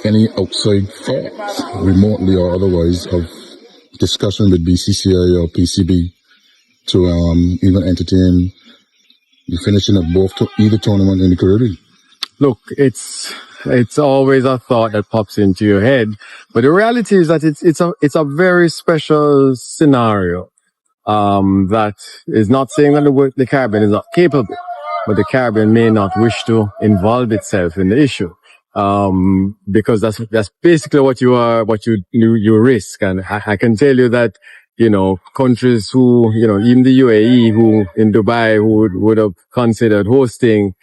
any outside thoughts, remotely or otherwise, of discussion with BCCI or PCB to even entertain the finishing of either tournament in the Caribbean? Look, it's always a thought that pops into your head, but the reality is that it's a very special scenario. That is not saying that the Caribbean is not capable, but the Caribbean may not wish to involve itself in the issue. Because that's basically what you risk. And I can tell you that, countries who, even the UAE, who in Dubai, who would have considered hosting,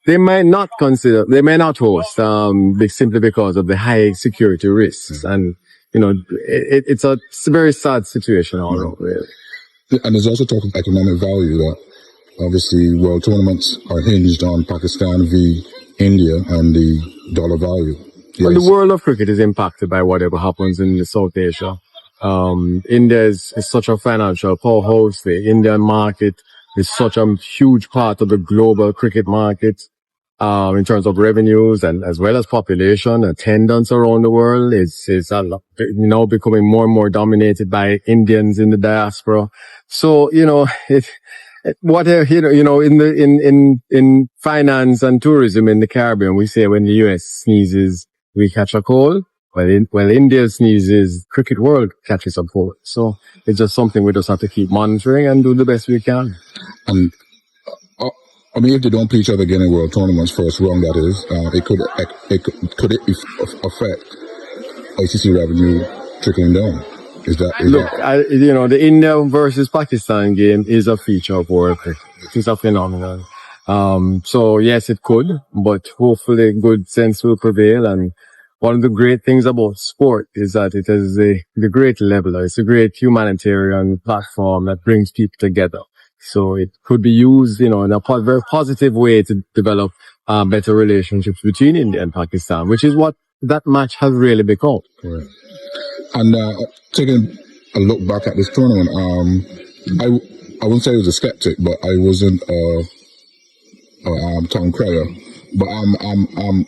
they may not host, simply because of the high security risks. And, it's a very sad situation all around, really. And there's also talk of economic value that obviously world tournaments are hinged on Pakistan v India and the dollar value. Yes. Well, the world of cricket is impacted by whatever happens in South Asia. India is such a financial powerhouse. The Indian market is such a huge part of the global cricket market. In terms of revenues and as well as population, attendance around the world is becoming more and more dominated by Indians in the diaspora. So, in finance and tourism in the Caribbean, we say when the US sneezes, we catch a cold. Well, India sneezes, cricket world catches a cold. So it's just something we just have to keep monitoring and do the best we can. And if they don't play each other again in world tournaments, first round that is, could it affect ICC revenue trickling down? The India versus Pakistan game is a feature of world cricket. It is a phenomenon. So yes, it could, but hopefully good sense will prevail. And one of the great things about sport is that it is the great leveler. It's a great humanitarian platform that brings people together. So it could be used, in a very positive way to develop better relationships between India and Pakistan, which is what that match has really become. Correct. And taking a look back at this tournament, I wouldn't say I was a skeptic, but I wasn't a town crier. But I'm on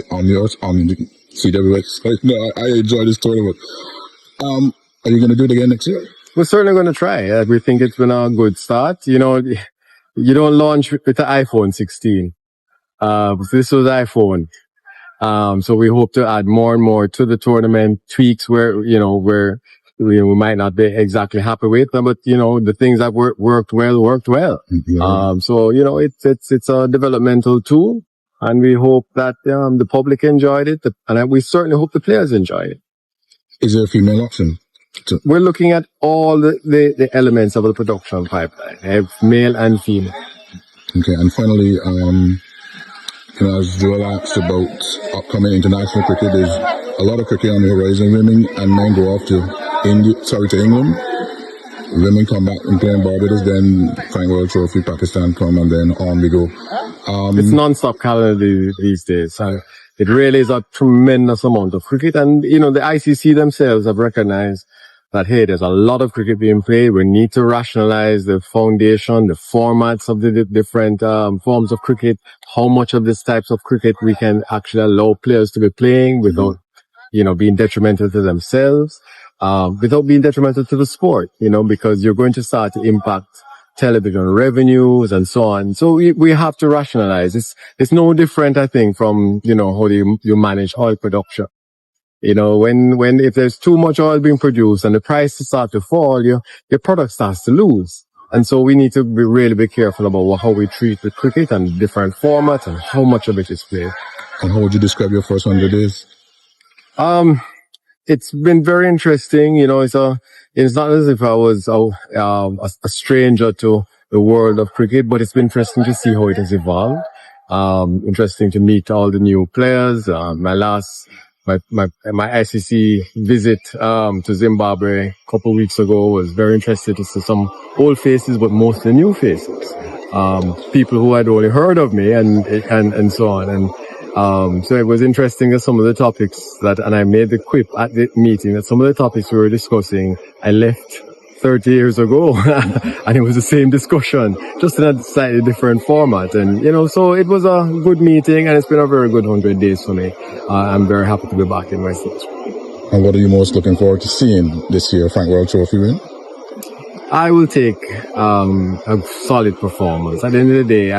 the CWX side. No, I enjoy this tournament. Are you going to do it again next year? We're certainly going to try. We think it's been a good start. You don't launch with the iPhone 16. This was iPhone. So we hope to add more and more to the tournament, tweaks where we might not be exactly happy with them, but the things that worked well. Mm-hmm. So it's a developmental tool, and we hope that the public enjoyed it, and we certainly hope the players enjoyed it. Is there a female option? We're looking at all the elements of the production pipeline, male and female. Okay, and finally, as Joel asked about upcoming international cricket, there's a lot of cricket on the horizon. Women and men go off to England. Women come back and play in Barbados, then Frank World Trophy, Pakistan come, and then on we go. It's non-stop calendar these days. It really is a tremendous amount of cricket, and the ICC themselves have recognized that, hey, there's a lot of cricket being played. We need to rationalize the foundation, the formats of the different forms of cricket, how much of these types of cricket we can actually allow players to be playing without, being detrimental to themselves, without being detrimental to the sport, because you're going to start to impact television revenues and so on. So we have to rationalize. It's no different, I think, from, how you manage oil production. If there's too much oil being produced and the prices start to fall, your product starts to lose. And so we need to really be careful about how we treat the cricket and different formats and how much of it is played. And how would you describe your first 100 days? It's been very interesting. It's not as if I was a stranger to the world of cricket, but it's been interesting to see how it has evolved. Interesting to meet all the new players. My ICC visit to Zimbabwe a couple of weeks ago was very interesting to see some old faces, but mostly new faces. People who had only heard of me and so on. And so it was interesting that some of the topics and I made the quip at the meeting that some of the topics we were discussing, I left 30 years ago. And it was the same discussion, just in a slightly different format. And, so it was a good meeting, and it's been a very good 100 days for me. I'm very happy to be back in my state. And what are you most looking forward to seeing this year, Frank World Trophy win? I will take a solid performance. At the end of the day,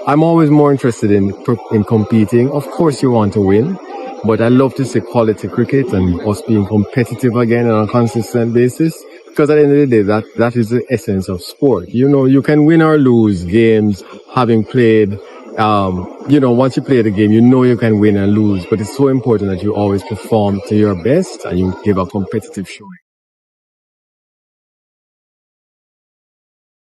I'm always more interested in competing. Of course, you want to win, but I love to see quality cricket and us being competitive again on a consistent basis. Because at the end of the day, that is the essence of sport. You can win or lose games having played. Once you play the game, you can win and lose. But it's so important that you always perform to your best and you give a competitive showing.